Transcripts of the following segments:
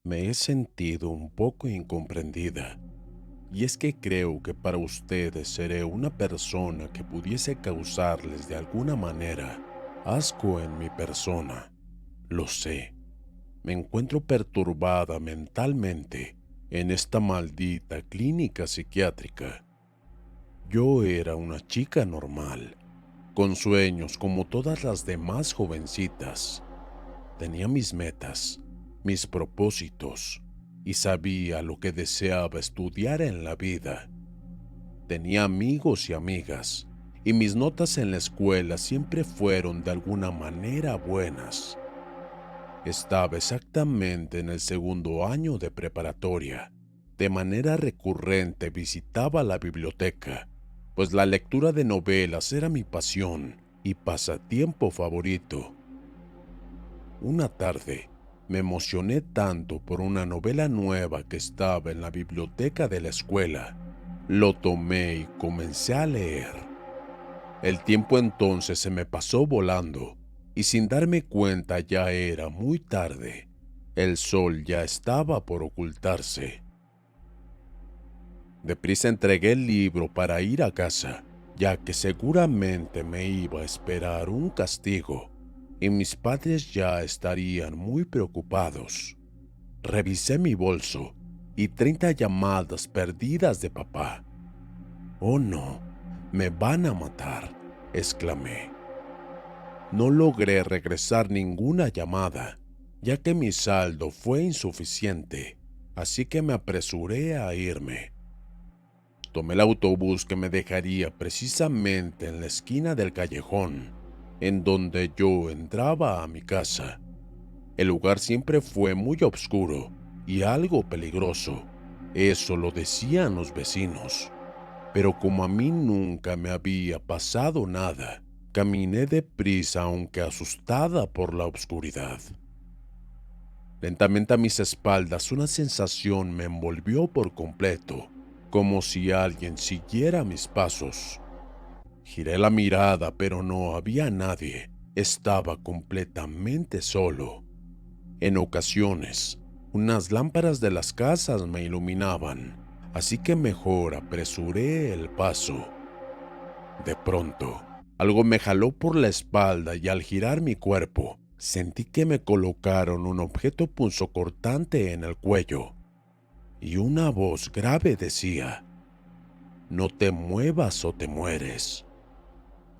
Me he sentido un poco incomprendida, y es que creo que para ustedes seré una persona que pudiese causarles de alguna manera asco en mi persona. Lo sé, me encuentro perturbada mentalmente en esta maldita clínica psiquiátrica. Yo era una chica normal, con sueños como todas las demás jovencitas. Tenía mis metas, mis propósitos, y sabía lo que deseaba estudiar en la vida. Tenía amigos y amigas, y mis notas en la escuela siempre fueron de alguna manera buenas. Estaba exactamente en el segundo año de preparatoria. De manera recurrente visitaba la biblioteca, pues la lectura de novelas era mi pasión y pasatiempo favorito. Una tarde, me emocioné tanto por una novela nueva que estaba en la biblioteca de la escuela. Lo tomé y comencé a leer. El tiempo entonces se me pasó volando, y sin darme cuenta ya era muy tarde. El sol ya estaba por ocultarse. Deprisa entregué el libro para ir a casa, ya que seguramente me iba a esperar un castigo, y mis padres ya estarían muy preocupados. Revisé mi bolso y 30 llamadas perdidas de papá. «Oh no, me van a matar», exclamé. No logré regresar ninguna llamada, ya que mi saldo fue insuficiente, así que me apresuré a irme. Tomé el autobús que me dejaría precisamente en la esquina del callejón, en donde yo entraba a mi casa. El lugar siempre fue muy oscuro y algo peligroso, eso lo decían los vecinos. Pero como a mí nunca me había pasado nada, caminé deprisa aunque asustada por la oscuridad. Lentamente a mis espaldas una sensación me envolvió por completo, como si alguien siguiera mis pasos. Giré la mirada, pero no había nadie. Estaba completamente solo. En ocasiones, unas lámparas de las casas me iluminaban, así que mejor apresuré el paso. De pronto, algo me jaló por la espalda y al girar mi cuerpo, sentí que me colocaron un objeto punzocortante en el cuello, y una voz grave decía: «No te muevas o te mueres».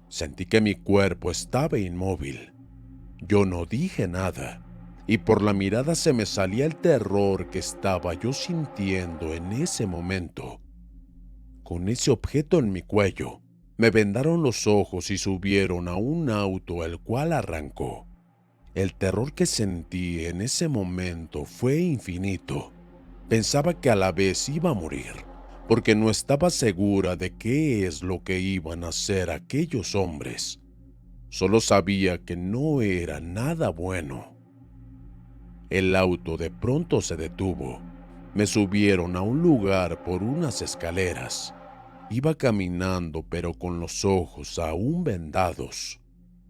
Sentí que mi cuerpo estaba inmóvil. Yo no dije nada, y por la mirada se me salía el terror que estaba yo sintiendo en ese momento. Con ese objeto en mi cuello, me vendaron los ojos y subieron a un auto el cual arrancó. El terror que sentí en ese momento fue infinito. Pensaba que a la vez iba a morir, porque no estaba segura de qué es lo que iban a hacer aquellos hombres. Solo sabía que no era nada bueno. El auto de pronto se detuvo. Me subieron a un lugar por unas escaleras. Iba caminando pero con los ojos aún vendados.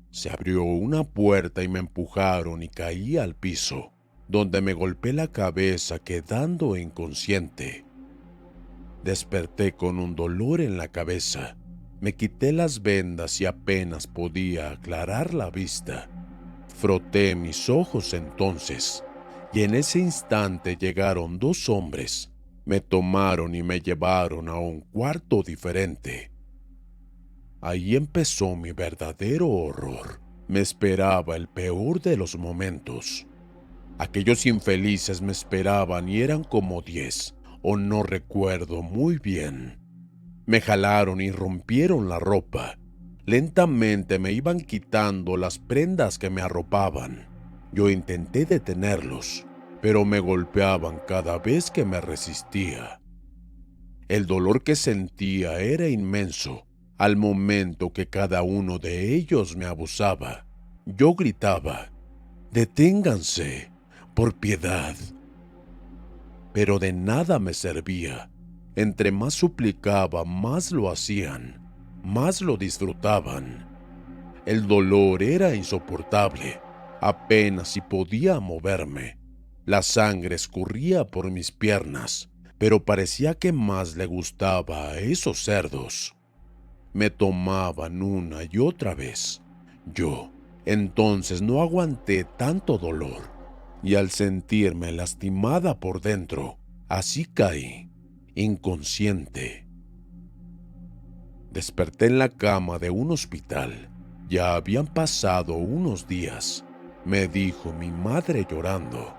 Se abrió una puerta y me empujaron y caí al piso, donde me golpeé la cabeza quedando inconsciente. Desperté con un dolor en la cabeza. Me quité las vendas y apenas podía aclarar la vista. Froté mis ojos entonces, y en ese instante llegaron dos hombres. Me tomaron y me llevaron a un cuarto diferente. Ahí empezó mi verdadero horror. Me esperaba el peor de los momentos. Aquellos infelices me esperaban y eran como 10, o no recuerdo muy bien. Me jalaron y rompieron la ropa. Lentamente me iban quitando las prendas que me arropaban. Yo intenté detenerlos, pero me golpeaban cada vez que me resistía. El dolor que sentía era inmenso al momento que cada uno de ellos me abusaba. Yo gritaba: «Deténganse, por piedad». Pero de nada me servía. Entre más suplicaba, más lo hacían, más lo disfrutaban. El dolor era insoportable. Apenas si podía moverme. La sangre escurría por mis piernas, pero parecía que más le gustaba a esos cerdos. Me tomaban una y otra vez. Yo, entonces, no aguanté tanto dolor, y al sentirme lastimada por dentro, así caí, inconsciente. Desperté en la cama de un hospital. Ya habían pasado unos días, me dijo mi madre llorando.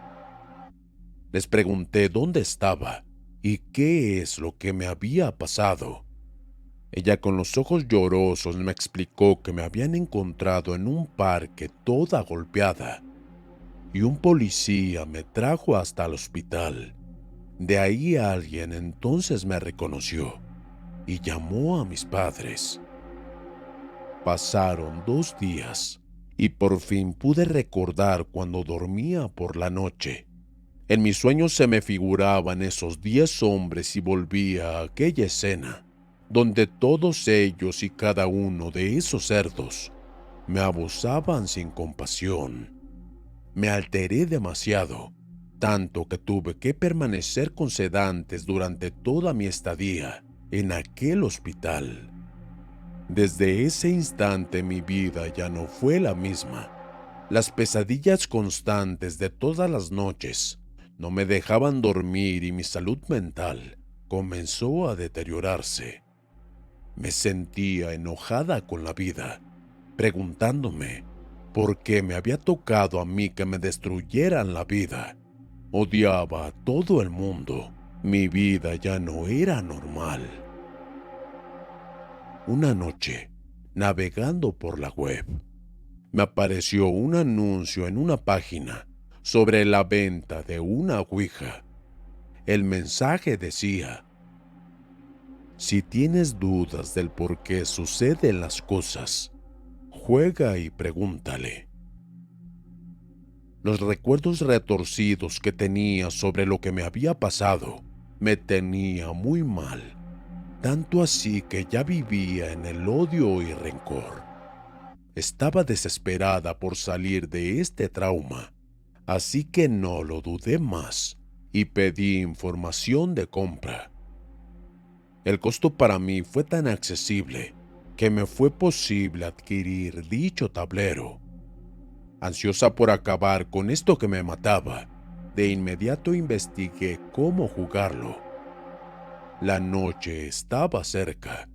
Les pregunté dónde estaba y qué es lo que me había pasado. Ella con los ojos llorosos me explicó que me habían encontrado en un parque toda golpeada y un policía me trajo hasta el hospital. De ahí alguien entonces me reconoció y llamó a mis padres. Pasaron 2 días y por fin pude recordar cuando dormía por la noche. En mis sueños se me figuraban esos 10 hombres y volvía a aquella escena, donde todos ellos y cada uno de esos cerdos me abusaban sin compasión. Me alteré demasiado, tanto que tuve que permanecer con sedantes durante toda mi estadía en aquel hospital. Desde ese instante mi vida ya no fue la misma. Las pesadillas constantes de todas las noches no me dejaban dormir y mi salud mental comenzó a deteriorarse. Me sentía enojada con la vida, preguntándome por qué me había tocado a mí que me destruyeran la vida. Odiaba a todo el mundo. Mi vida ya no era normal. Una noche, navegando por la web, me apareció un anuncio en una página sobre la venta de una ouija. El mensaje decía: si tienes dudas del por qué suceden las cosas, juega y pregúntale. Los recuerdos retorcidos que tenía sobre lo que me había pasado me tenía muy mal, tanto así que ya vivía en el odio y rencor. Estaba desesperada por salir de este trauma, así que no lo dudé más y pedí información de compra. El costo para mí fue tan accesible que me fue posible adquirir dicho tablero. Ansiosa por acabar con esto que me mataba, de inmediato investigué cómo jugarlo. La noche estaba cerca.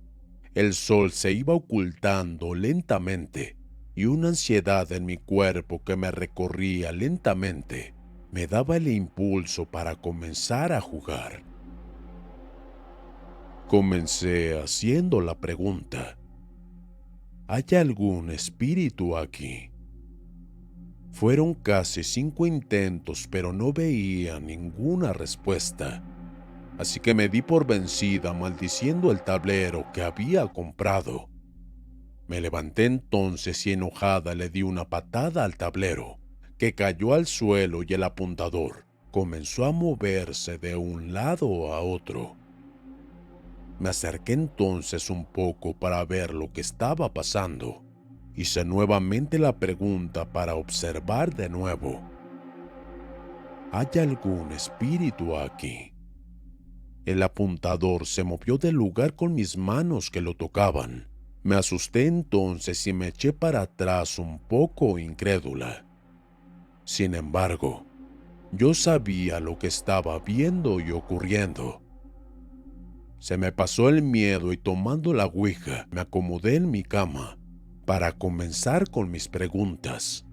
El sol se iba ocultando lentamente y una ansiedad en mi cuerpo que me recorría lentamente me daba el impulso para comenzar a jugar. Comencé haciendo la pregunta: ¿hay algún espíritu aquí? Fueron casi 5 intentos, pero no veía ninguna respuesta. Así que me di por vencida maldiciendo el tablero que había comprado. Me levanté entonces y enojada le di una patada al tablero, que cayó al suelo y el apuntador comenzó a moverse de un lado a otro. Me acerqué entonces un poco para ver lo que estaba pasando. Hice nuevamente la pregunta para observar de nuevo: ¿hay algún espíritu aquí? El apuntador se movió del lugar con mis manos que lo tocaban. Me asusté entonces y me eché para atrás un poco incrédula. Sin embargo, yo sabía lo que estaba viendo y ocurriendo. Se me pasó el miedo y tomando la ouija me acomodé en mi cama para comenzar con mis preguntas.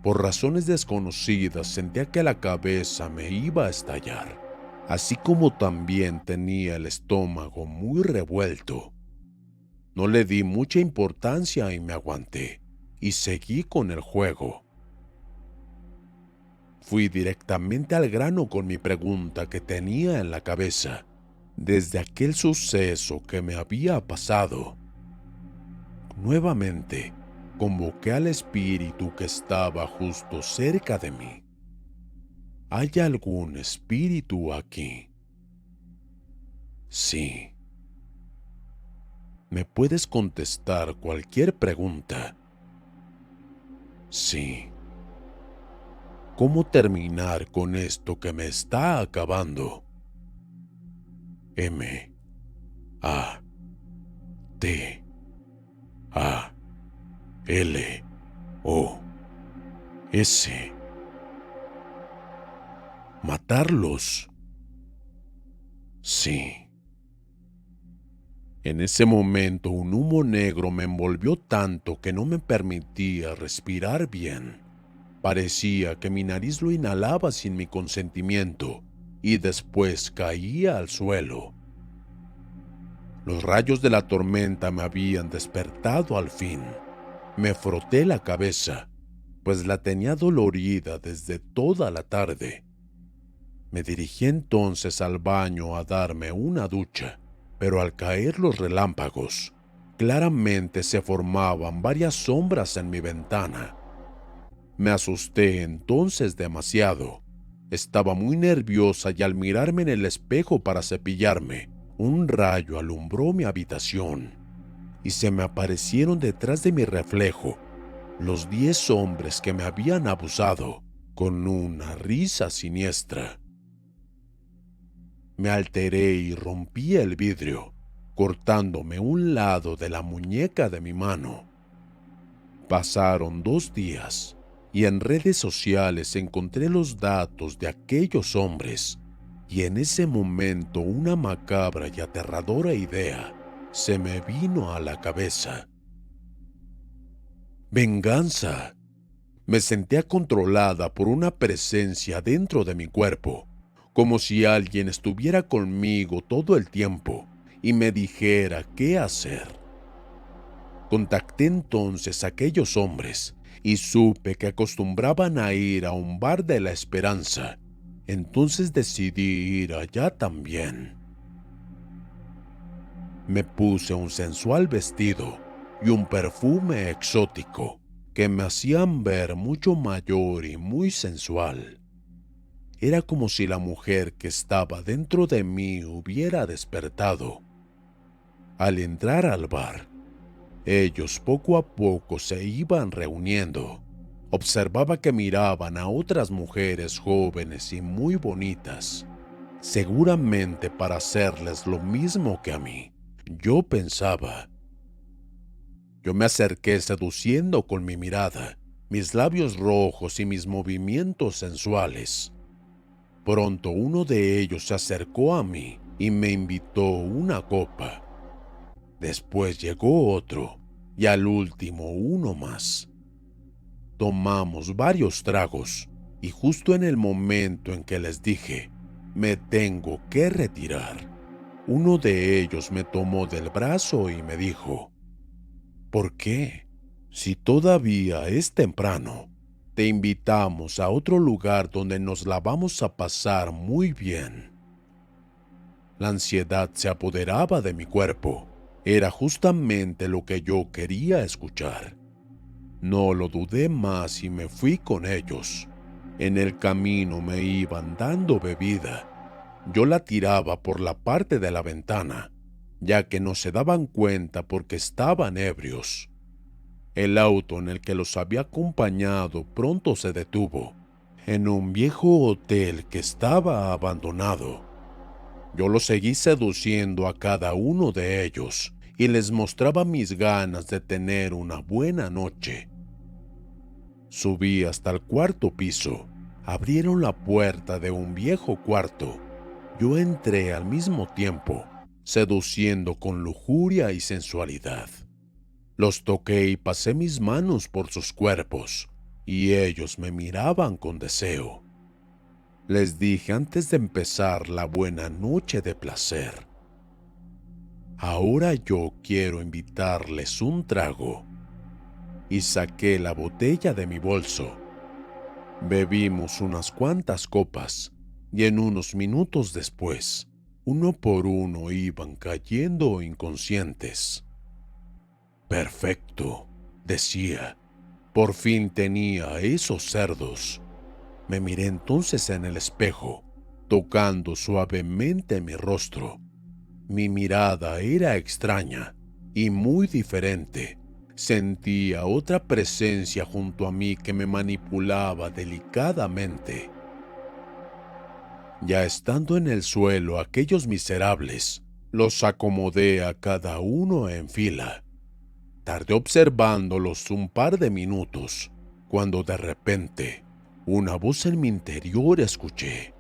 Por razones desconocidas sentía que la cabeza me iba a estallar, así como también tenía el estómago muy revuelto. No le di mucha importancia y me aguanté, y seguí con el juego. Fui directamente al grano con mi pregunta que tenía en la cabeza, desde aquel suceso que me había pasado. Nuevamente, convoqué al espíritu que estaba justo cerca de mí. ¿Hay algún espíritu aquí? Sí. ¿Me puedes contestar cualquier pregunta? Sí. cómo terminar con esto que me está acabando. M A T A L O S. ¿Matarlos? Sí. En ese momento un humo negro me envolvió tanto que no me permitía respirar bien. Parecía que mi nariz lo inhalaba sin mi consentimiento y después caía al suelo. Los rayos de la tormenta me habían despertado al fin. Me froté la cabeza, pues la tenía dolorida desde toda la tarde. Me dirigí entonces al baño a darme una ducha, pero al caer los relámpagos, claramente se formaban varias sombras en mi ventana. Me asusté entonces demasiado. Estaba muy nerviosa y al mirarme en el espejo para cepillarme, un rayo alumbró mi habitación y se me aparecieron detrás de mi reflejo los 10 hombres que me habían abusado con una risa siniestra. Me alteré y rompí el vidrio, cortándome un lado de la muñeca de mi mano. Pasaron 2 días y en redes sociales encontré los datos de aquellos hombres y en ese momento una macabra y aterradora idea se me vino a la cabeza. Venganza. Me sentía controlada por una presencia dentro de mi cuerpo, como si alguien estuviera conmigo todo el tiempo y me dijera qué hacer. Contacté entonces a aquellos hombres y supe que acostumbraban a ir a un bar de la Esperanza. Entonces decidí ir allá también. Me puse un sensual vestido y un perfume exótico que me hacían ver mucho mayor y muy sensual. Era como si la mujer que estaba dentro de mí hubiera despertado. Al entrar al bar, ellos poco a poco se iban reuniendo. Observaba que miraban a otras mujeres jóvenes y muy bonitas, seguramente para hacerles lo mismo que a mí. Yo pensaba. Yo me acerqué seduciendo con mi mirada, mis labios rojos y mis movimientos sensuales. Pronto uno de ellos se acercó a mí y me invitó una copa. Después llegó otro y al último uno más. Tomamos varios tragos y justo en el momento en que les dije, me tengo que retirar, uno de ellos me tomó del brazo y me dijo, ¿por qué? Si todavía es temprano, te invitamos a otro lugar donde nos la vamos a pasar muy bien. La ansiedad se apoderaba de mi cuerpo. Era justamente lo que yo quería escuchar. No lo dudé más y me fui con ellos. En el camino me iban dando bebida. Yo la tiraba por la parte de la ventana, ya que no se daban cuenta porque estaban ebrios. El auto en el que los había acompañado pronto se detuvo, en un viejo hotel que estaba abandonado. Yo los seguí seduciendo a cada uno de ellos y les mostraba mis ganas de tener una buena noche. Subí hasta el 4.º piso. Abrieron la puerta de un viejo cuarto. Yo entré al mismo tiempo, seduciendo con lujuria y sensualidad. Los toqué y pasé mis manos por sus cuerpos, y ellos me miraban con deseo. Les dije antes de empezar la buena noche de placer, ahora yo quiero invitarles un trago. Y saqué la botella de mi bolso. Bebimos unas cuantas copas, y en unos minutos después, uno por uno iban cayendo inconscientes. Perfecto, decía. Por fin tenía a esos cerdos. Me miré entonces en el espejo, tocando suavemente mi rostro. Mi mirada era extraña y muy diferente. sentía otra presencia junto a mí que me manipulaba delicadamente. Ya estando en el suelo, aquellos miserables los acomodé a cada uno en fila. Tardé observándolos un par de minutos, cuando de repente una voz en mi interior escuché: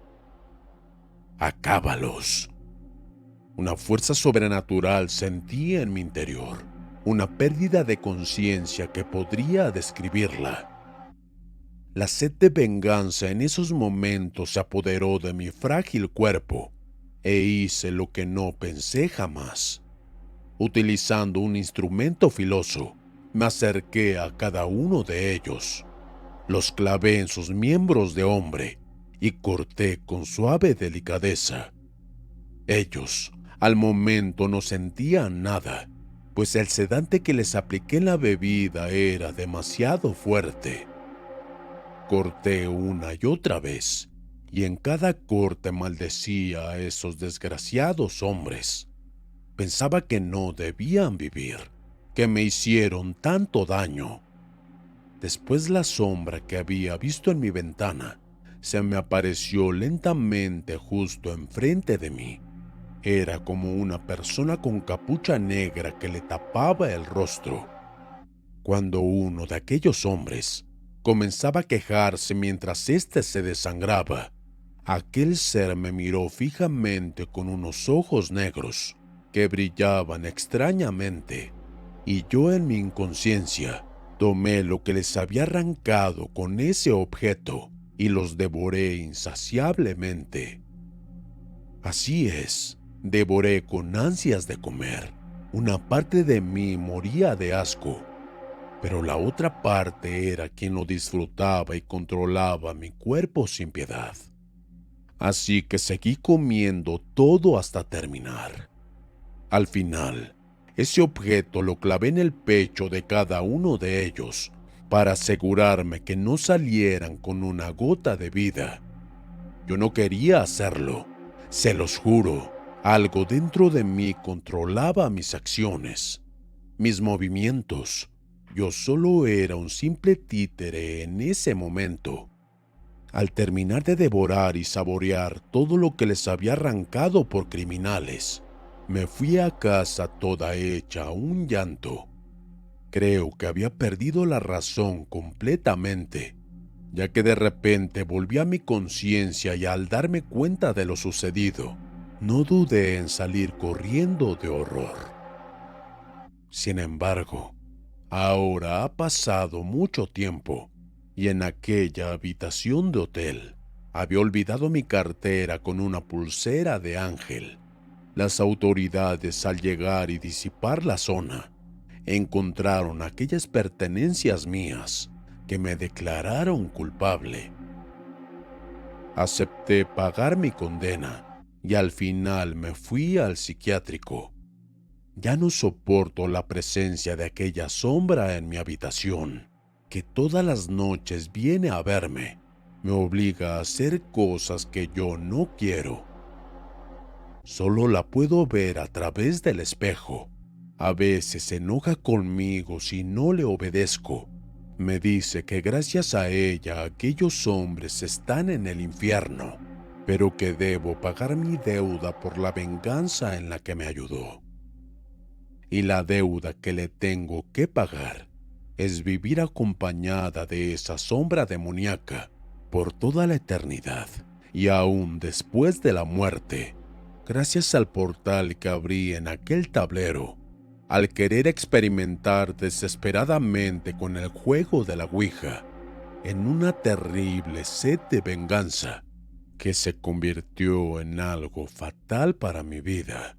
«Acábalos». Una fuerza sobrenatural sentía en mi interior, una pérdida de conciencia que podría describirla. La sed de venganza en esos momentos se apoderó de mi frágil cuerpo e hice lo que no pensé jamás. Utilizando un instrumento filoso, me acerqué a cada uno de ellos. Los clavé en sus miembros de hombre y corté con suave delicadeza. Ellos, al momento, no sentían nada, pues el sedante que les apliqué en la bebida era demasiado fuerte. Corté una y otra vez, y en cada corte maldecía a esos desgraciados hombres. Pensaba que no debían vivir, que me hicieron tanto daño. Después la sombra que había visto en mi ventana se me apareció lentamente justo enfrente de mí. Era como una persona con capucha negra que le tapaba el rostro. Cuando uno de aquellos hombres comenzaba a quejarse mientras éste se desangraba, aquel ser me miró fijamente con unos ojos negros que brillaban extrañamente, y yo en mi inconsciencia tomé lo que les había arrancado con ese objeto y los devoré insaciablemente. Así es, devoré con ansias de comer. Una parte de mí moría de asco, pero la otra parte era quien lo disfrutaba y controlaba mi cuerpo sin piedad. Así que seguí comiendo todo hasta terminar. Al final, ese objeto lo clavé en el pecho de cada uno de ellos para asegurarme que no salieran con una gota de vida. Yo no quería hacerlo, se los juro. Algo dentro de mí controlaba mis acciones, mis movimientos. Yo solo era un simple títere en ese momento. Al terminar de devorar y saborear todo lo que les había arrancado por criminales, me fui a casa toda hecha un llanto. Creo que había perdido la razón completamente, ya que de repente volví a mi conciencia y al darme cuenta de lo sucedido, no dudé en salir corriendo de horror. Sin embargo, ahora ha pasado mucho tiempo y en aquella habitación de hotel había olvidado mi cartera con una pulsera de ángel. Las autoridades, al llegar y disipar la zona, encontraron aquellas pertenencias mías que me declararon culpable. Acepté pagar mi condena y al final me fui al psiquiátrico. Ya no soporto la presencia de aquella sombra en mi habitación, que todas las noches viene a verme, me obliga a hacer cosas que yo no quiero. Solo la puedo ver a través del espejo. A veces se enoja conmigo si no le obedezco. Me dice que gracias a ella aquellos hombres están en el infierno, pero que debo pagar mi deuda por la venganza en la que me ayudó. Y la deuda que le tengo que pagar es vivir acompañada de esa sombra demoníaca por toda la eternidad y aún después de la muerte. Gracias al portal que abrí en aquel tablero, al querer experimentar desesperadamente con el juego de la Ouija, en una terrible sed de venganza que se convirtió en algo fatal para mi vida.